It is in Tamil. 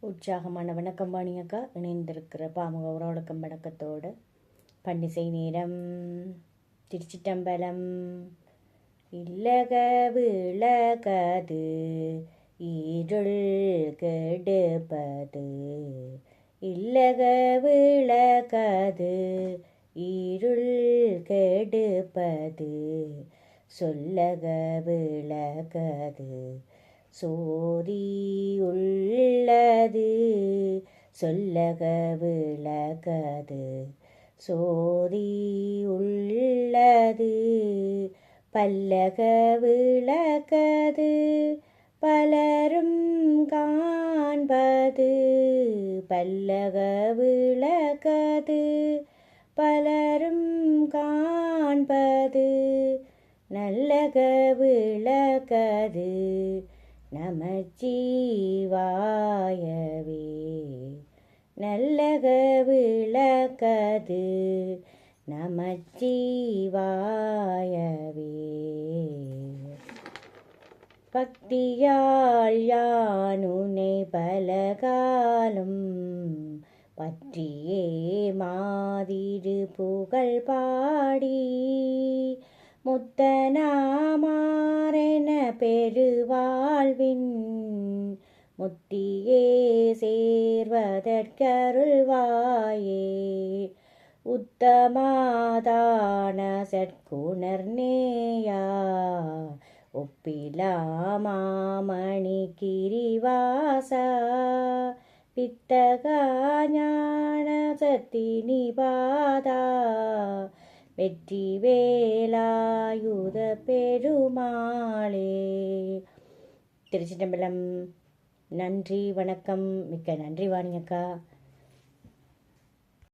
உற்சாகமான வணக்கம் வாணியக்கா. இணைந்திருக்கிற பாமுக உறவழக்கம் வணக்கத்தோடு பன்னிசை நேரம். திருச்சிட்டம்பலம். இல்லக விளக்கது இருள் கெடுப்பது, இல்லக விளக்கது இருள் கெடுப்பது, சொல்லக விளக்கது சோதி உள்ளது, சொல்லக விளக்கது சோதி உள்ளது, பல்லக விளக்கது பலரும் காண்பது, பல்லக விளக்கது பலரும் காண்பது, நல்லக விளக்கது நமச்சிவாயவே, நல்லக விளக்கது நமச்சிவாயவே. பக்தியால் யானுனை பலகாலம் பற்றியே மாதிரு புகழ் பாடி, முத்தனாமாரென பெருவாழ்வின் முத்தியே சேர்வதற்கருள்வாயே, உத்தமாதான சற்குணர் நேயா, ஒப்பிலாமாமணி கிரிவாசா, பித்தகா ஞான சத்தினிபாதா, வெற்றி வேலாயுத பெருமாளே. திருச்சிட்டம்பலம். நன்றி, வணக்கம். மிக்க நன்றி வாணியக்கா.